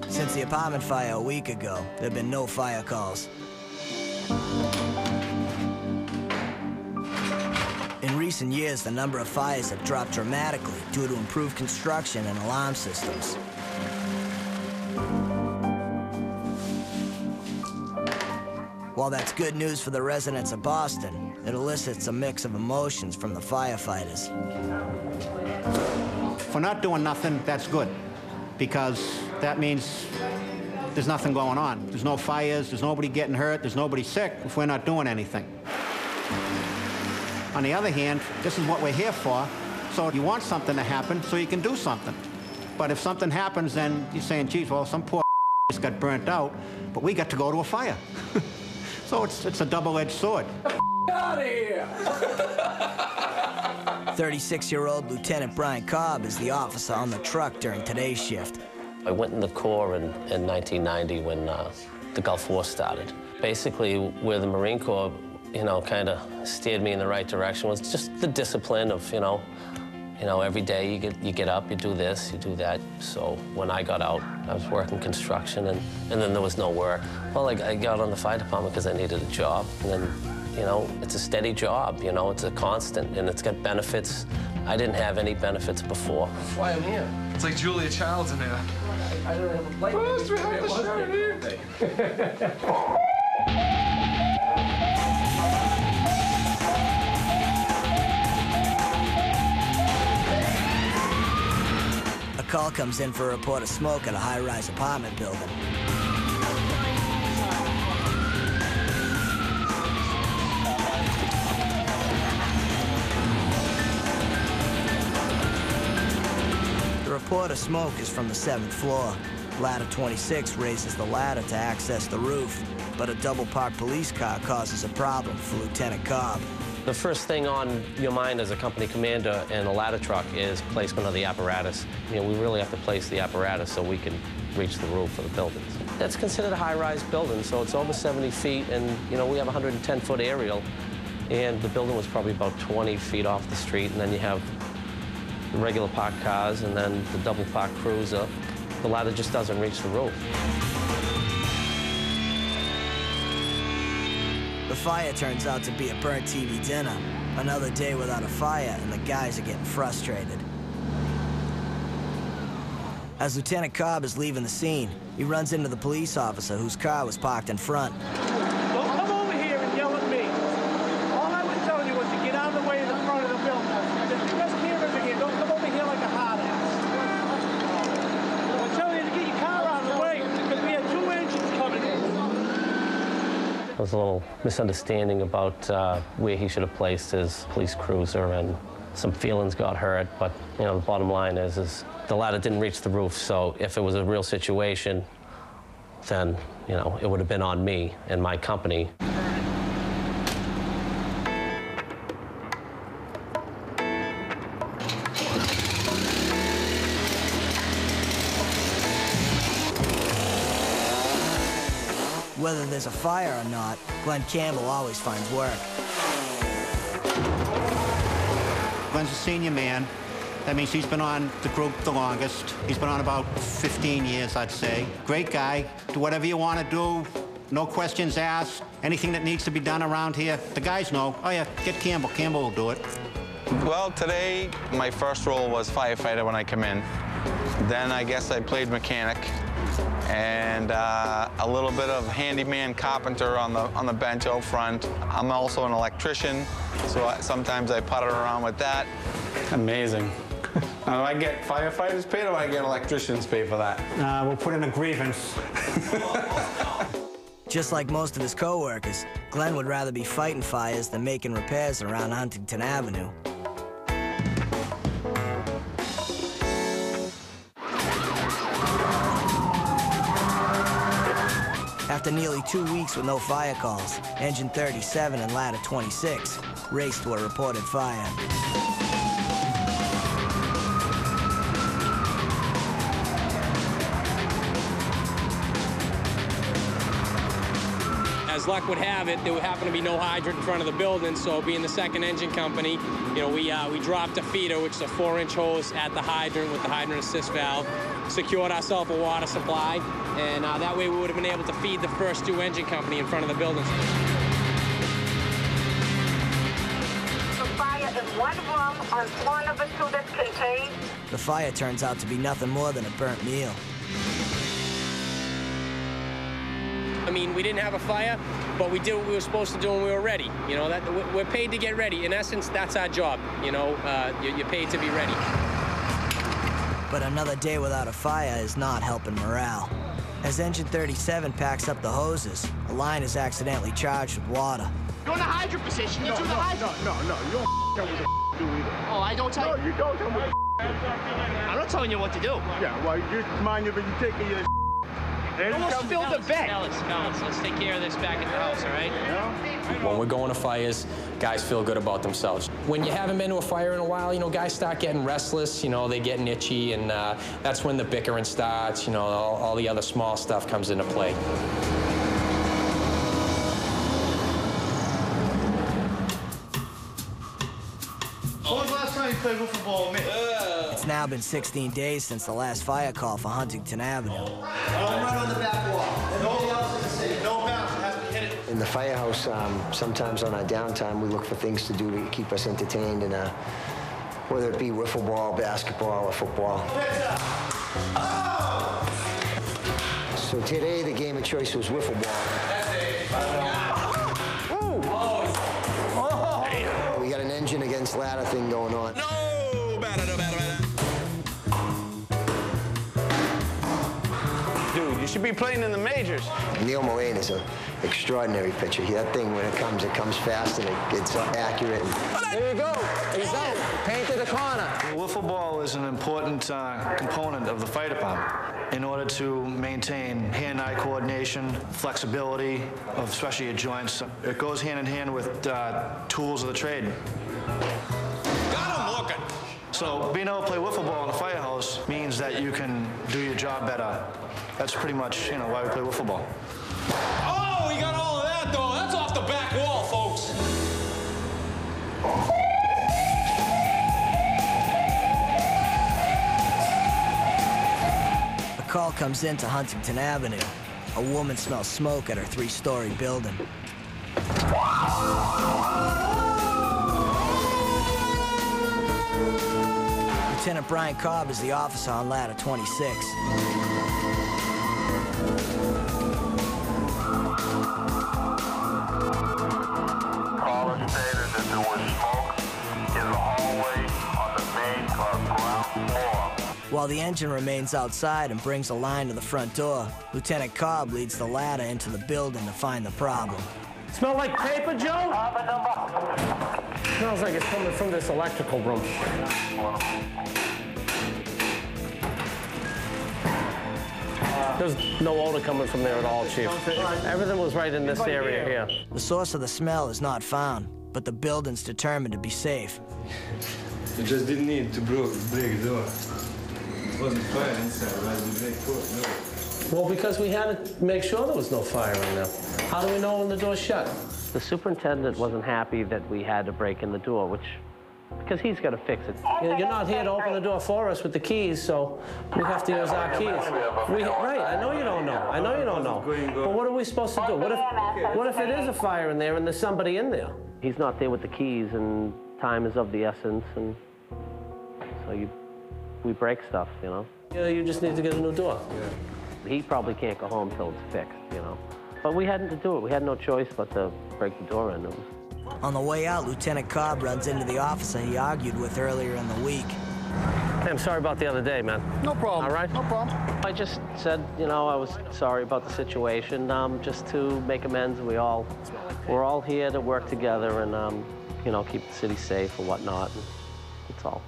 Since the apartment fire a week ago, there have been no fire calls. In recent years, the number of fires have dropped dramatically due to improved construction and alarm systems. While that's good news for the residents of Boston, it elicits a mix of emotions from the firefighters. If we're not doing nothing, that's good, because that means there's nothing going on. There's no fires, there's nobody getting hurt, there's nobody sick if we're not doing anything. On the other hand, this is what we're here for, so you want something to happen so you can do something. But if something happens, then you're saying, geez, well, some poor just got burnt out, but we got to go to a fire. So it's a double-edged sword. Out of here! 36-year-old Lieutenant Brian Cobb is the officer on the truck during today's shift. I went in the Corps in 1990 when the Gulf War started. Basically, where the Marine Corps, you know, kind of steered me in the right direction was just the discipline of, you know, every day you get up, you do this, you do that. So when I got out, I was working construction, and then there was no work. Well, I got on the fire department because I needed a job, and then, you know, it's a steady job, you know, it's a constant, and it's got benefits. I didn't have any benefits before. That's why I'm here. It's like Julia Child's in here. I don't have a light. What's behind the shirt here? A call comes in for a report of smoke at a high-rise apartment building. The report of smoke is from the 7th floor. Ladder 26 raises the ladder to access the roof, but a double-parked police car causes a problem for Lieutenant Cobb. The first thing on your mind as a company commander in a ladder truck is placement of the apparatus. You know, we really have to place the apparatus so we can reach the roof of the buildings. That's considered a high-rise building, so it's over 70 feet, and, you know, we have a 110-foot aerial, and the building was probably about 20 feet off the street, and then you have the regular parked cars and then the double parked cruiser. The ladder just doesn't reach the roof. The fire turns out to be a burnt TV dinner. Another day without a fire, and the guys are getting frustrated. As Lieutenant Cobb is leaving the scene, he runs into the police officer whose car was parked in front. Don't come over here and yell at me. All I was telling you was to get out of the way of the front of the building. There's just cameras in here. Don't come over here like a hard ass. I'm telling you to get your car out of the way because we had 2 engines coming in. There was a little misunderstanding about where he should have placed his police cruiser, and some feelings got hurt. But, you know, the bottom line is the ladder didn't reach the roof, so if it was a real situation, then, you know, it would have been on me and my company. Whether there's a fire or not, Glenn Campbell always finds work. Glenn's a senior man. That means he's been on the group the longest. He's been on about 15 years, I'd say. Great guy. Do whatever you want to do. No questions asked. Anything that needs to be done around here, the guys know. Oh, yeah, get Campbell. Campbell will do it. Well, today, my first role was firefighter when I come in. Then I guess I played mechanic and a little bit of handyman carpenter on the bench out front. I'm also an electrician, so sometimes I putter around with that. Amazing. Now, do I get firefighters paid, or do I get electricians paid for that? We'll put in a grievance. Just like most of his co-workers, Glenn would rather be fighting fires than making repairs around Huntington Avenue. After nearly 2 weeks with no fire calls, Engine 37 and Ladder 26 raced to a reported fire. As luck would have it, there would happen to be no hydrant in front of the building, so being the second engine company, you know, we dropped a feeder, which is a 4-inch hose at the hydrant with the hydrant assist valve, secured ourselves a water supply, and that way we would have been able to feed the first 2 engine company in front of the building. One room on floor number 2 that's contained. The fire turns out to be nothing more than a burnt meal. I mean, we didn't have a fire, but we did what we were supposed to do when we were ready. You know, that we're paid to get ready. In essence, that's our job. You know, you're paid to be ready. But another day without a fire is not helping morale. As engine 37 packs up the hoses, a line is accidentally charged with water. You're in a hydrant position. You do the hydrant. No. You don't tell me what to do either. Oh, I don't tell you. No, you don't tell me what to do. I'm not telling you what to do. Yeah, well, you just mind if you take your Almost filled the bed. Fellas, let's take care of this back at the house, all right? Yeah. When we're going to fires, guys feel good about themselves. When you haven't been to a fire in a while, you know, guys start getting restless, you know, they get itchy, and that's when the bickering starts, you know, all the other small stuff comes into play. When was the last time you played football with me? It's now been 16 days since the last fire call for Huntington Avenue. Don't run on the back wall. Nobody else in the city. No bounce. Have to hit it. In the firehouse, sometimes on our downtime, we look for things to do to keep us entertained, and whether it be wiffle ball, basketball, or football. So today, the game of choice was wiffle ball. We got an engine against ladder thing going on. No! Dude, you should be playing in the majors. Neil Mullane is an extraordinary pitcher. That thing, when it comes fast and it's accurate. There you go. He's out. Painted the corner. Wiffle ball is an important component of the fire department in order to maintain hand-eye coordination, flexibility of especially your joints. It goes hand in hand with tools of the trade. Got him looking. So being able to play wiffle ball in a firehouse means that you can do your job better. That's pretty much, you know, why we play wiffle ball. Oh, he got all of that, though. That's off the back wall, folks. A call comes into Huntington Avenue. A woman smells smoke at her 3-story building. Lieutenant Brian Cobb is the officer on ladder 26. Caller stated that there was smoke in the hallway on the main ground floor. While the engine remains outside and brings a line to the front door, Lieutenant Cobb leads the ladder into the building to find the problem. Smell like paper, Joe? Smells like it's coming from this electrical room. There's no odor coming from there at all, Chief. Everything was right in this area here. The source of the smell is not found, but the building's determined to be safe. You just didn't need to break the door. It wasn't fire inside. Why did you break the door? Well, because we had to make sure there was no fire in there. How do we know when the door's shut? The superintendent wasn't happy that we had to break in the door, because he's got to fix it. You're not here to open the door for us with the keys, so we have to use our keys. Right, I know you don't know. I know you don't know. But what are we supposed to do? What if it is a fire in there and there's somebody in there? He's not there with the keys, and time is of the essence, and so we break stuff, you know. Yeah, you just need to get a new door. He probably can't go home till it's fixed, you know. But we had to do it. We had no choice but to break the door in. On the way out, Lieutenant Cobb runs into the officer he argued with earlier in the week. Hey, I'm sorry about the other day, man. No problem. All right? No problem. I just said, you know, I was sorry about the situation, just to make amends. We're all here to work together and, you know, keep the city safe and whatnot. And that's all.